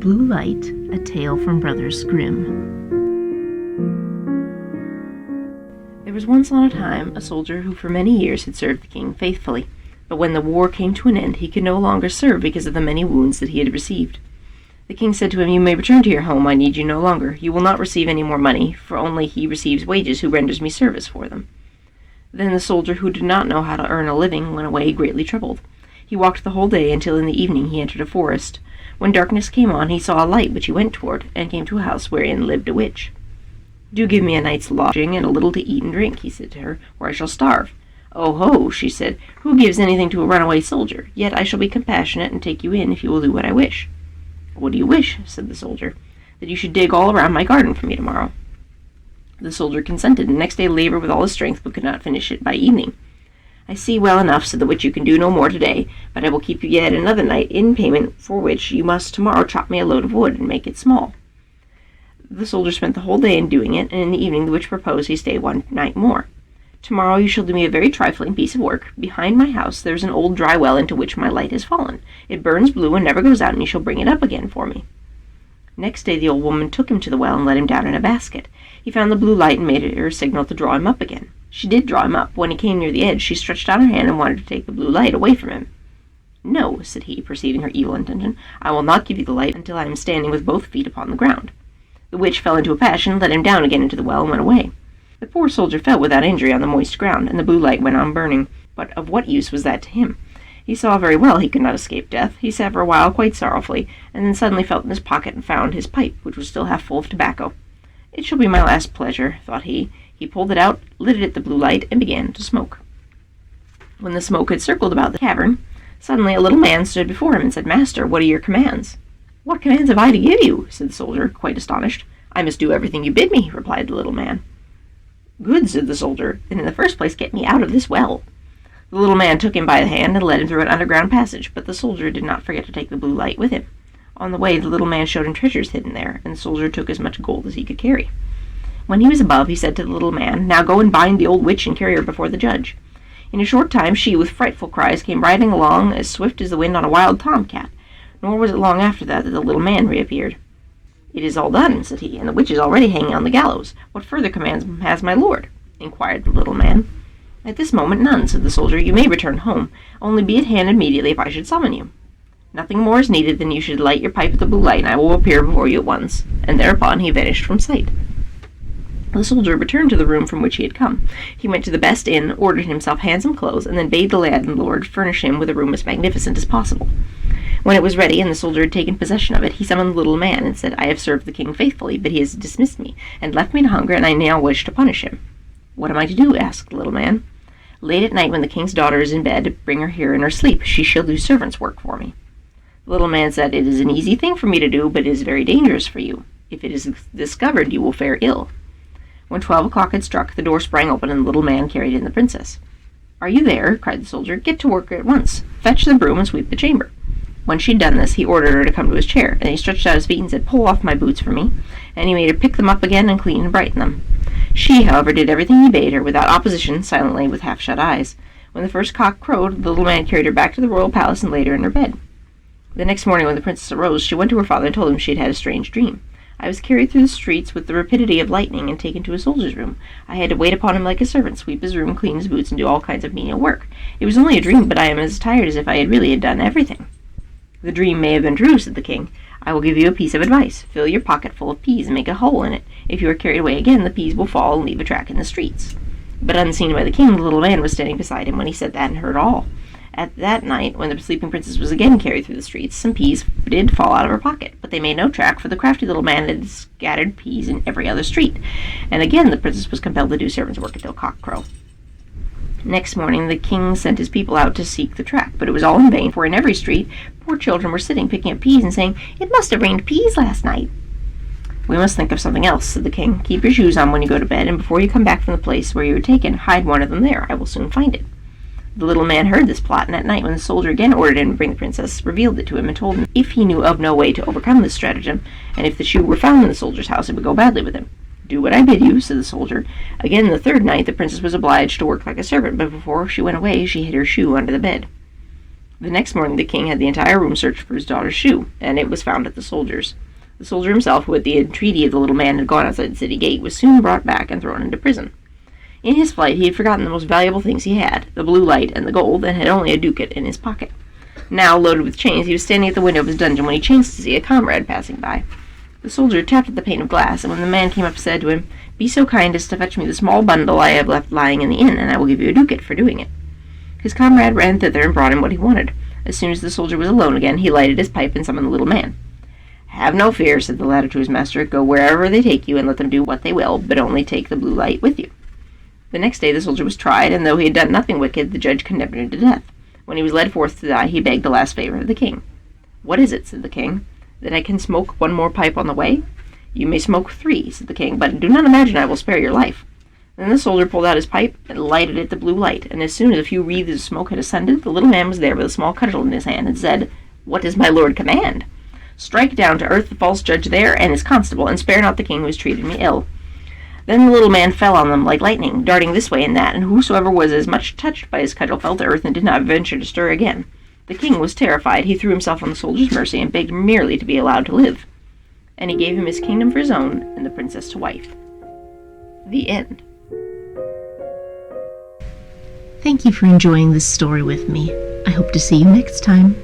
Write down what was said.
Blue Light, a tale from Brothers Grimm. There was once on a time a soldier who for many years had served the king faithfully, but when the war came to an end he could no longer serve because of the many wounds that he had received. The king said to him, "You may return to your home, I need you no longer. You will not receive any more money, for only he receives wages who renders me service for them." Then the soldier, who did not know how to earn a living, went away greatly troubled. He walked the whole day until in the evening he entered a forest. When darkness came on, he saw a light which he went toward, and came to a house wherein lived a witch. "Do give me a night's lodging and a little to eat and drink," he said to her, "or I shall starve." "Oh ho," she said, "who gives anything to a runaway soldier? Yet I shall be compassionate and take you in if you will do what I wish." "What do you wish?" said the soldier. "That you should dig all around my garden for me tomorrow." The soldier consented, and next day labored with all his strength, but could not finish it by evening. "I see well enough," said the witch, "you can do no more today, but I will keep you yet another night, in payment for which you must tomorrow chop me a load of wood and make it small." The soldier spent the whole day in doing it, and in the evening the witch proposed he stay one night more. "Tomorrow you shall do me a very trifling piece of work. Behind my house there is an old dry well into which my light has fallen. It burns blue and never goes out, and you shall bring it up again for me." Next day the old woman took him to the well and let him down in a basket. He found the blue light and made it her signal to draw him up again. She did draw him up. When he came near the edge, she stretched out her hand and wanted to take the blue light away from him. "No," said he, perceiving her evil intention, "I will not give you the light until I am standing with both feet upon the ground." The witch fell into a passion, let him down again into the well, and went away. The poor soldier fell without injury on the moist ground, and the blue light went on burning. But of what use was that to him? He saw very well he could not escape death. He sat for a while quite sorrowfully, and then suddenly felt in his pocket and found his pipe, which was still half full of tobacco. "It shall be my last pleasure," thought he. He pulled it out, lit it at the blue light, and began to smoke. When the smoke had circled about the cavern, suddenly a little man stood before him and said, "Master, what are your commands?" "What commands have I to give you?" said the soldier, quite astonished. "I must do everything you bid me," replied the little man. "Good," said the soldier, "then in the first place get me out of this well." The little man took him by the hand and led him through an underground passage, but the soldier did not forget to take the blue light with him. On the way the little man showed him treasures hidden there, and the soldier took as much gold as he could carry. When he was above, he said to the little man, "Now go and bind the old witch and carry her before the judge." In a short time she, with frightful cries, came riding along as swift as the wind on a wild tomcat, nor was it long after that the little man reappeared. "It is all done," said he, "and the witch is already hanging on the gallows. What further commands has my lord?" inquired the little man. "At this moment none," said the soldier. "You may return home, only be at hand immediately if I should summon you. Nothing more is needed than you should light your pipe with the blue light, and I will appear before you at once." And thereupon he vanished from sight. The soldier returned to the room from which he had come. He went to the best inn, ordered himself handsome clothes, and then bade the landlord furnish him with a room as magnificent as possible. When it was ready, and the soldier had taken possession of it, he summoned the little man, and said, "I have served the king faithfully, but he has dismissed me, and left me to hunger, and I now wish to punish him." "What am I to do?" asked the little man. "Late at night, when the king's daughter is in bed, bring her here in her sleep. She shall do servant's work for me." The little man said, "It is an easy thing for me to do, but it is very dangerous for you. If it is discovered, you will fare ill." When 12 o'clock had struck, the door sprang open, and the little man carried in the princess. "Are you there?" cried the soldier. "Get to work at once. Fetch the broom and sweep the chamber." When she had done this, he ordered her to come to his chair, and he stretched out his feet and said, "Pull off my boots for me," and he made her pick them up again and clean and brighten them. She, however, did everything he bade her, without opposition, silently, with half-shut eyes. When the first cock crowed, the little man carried her back to the royal palace and laid her in her bed. The next morning, when the princess arose, she went to her father and told him she had had a strange dream. "I was carried through the streets with the rapidity of lightning and taken to a soldier's room. I had to wait upon him like a servant, sweep his room, clean his boots, and do all kinds of menial work. It was only a dream, but I am as tired as if I had really done everything." "The dream may have been true," said the king. "I will give you a piece of advice. Fill your pocket full of peas and make a hole in it. If you are carried away again, the peas will fall and leave a track in the streets." But unseen by the king, the little man was standing beside him when he said that, and heard all. At that night, when the sleeping princess was again carried through the streets, some peas did fall out of her pocket, but they made no track, for the crafty little man had scattered peas in every other street. And again the princess was compelled to do servant's work until cock-crow. Next morning the king sent his people out to seek the track, but it was all in vain, for in every street poor children were sitting picking up peas and saying, "It must have rained peas last night." "We must think of something else," said the king. "Keep your shoes on when you go to bed, and before you come back from the place where you were taken, hide one of them there. I will soon find it." The little man heard this plot, and at night, when the soldier again ordered him to bring the princess, revealed it to him, and told him if he knew of no way to overcome this stratagem, and if the shoe were found in the soldier's house, it would go badly with him. "Do what I bid you," said the soldier. Again the third night the princess was obliged to work like a servant, but before she went away she hid her shoe under the bed. The next morning the king had the entire room searched for his daughter's shoe, and it was found at the soldier's. The soldier himself, who at the entreaty of the little man had gone outside the city gate, was soon brought back and thrown into prison. In his flight he had forgotten the most valuable things he had, the blue light and the gold, and had only a ducat in his pocket. Now, loaded with chains, he was standing at the window of his dungeon when he chanced to see a comrade passing by. The soldier tapped at the pane of glass, and when the man came up, said to him, "Be so kind as to fetch me the small bundle I have left lying in the inn, and I will give you a ducat for doing it." His comrade ran thither and brought him what he wanted. As soon as the soldier was alone again, he lighted his pipe and summoned the little man. "Have no fear," said the latter to his master. "Go wherever they take you, and let them do what they will, but only take the blue light with you." The next day the soldier was tried, and though he had done nothing wicked, the judge condemned him to death. When he was led forth to die, he begged a last favor of the king. "What is it?" said the king. "That I can smoke one more pipe on the way?" "You may smoke 3, said the king, "but do not imagine I will spare your life." Then the soldier pulled out his pipe and lighted it the blue light, and as soon as a few wreaths of smoke had ascended, the little man was there with a small cudgel in his hand, and said, "What does my lord command?" "Strike down to earth the false judge there and his constable, and spare not the king who has treated me ill." Then the little man fell on them like lightning, darting this way and that, and whosoever was as much touched by his cudgel fell to earth and did not venture to stir again. The king was terrified. He threw himself on the soldier's mercy and begged merely to be allowed to live. And he gave him his kingdom for his own, and the princess to wife. The end. Thank you for enjoying this story with me. I hope to see you next time.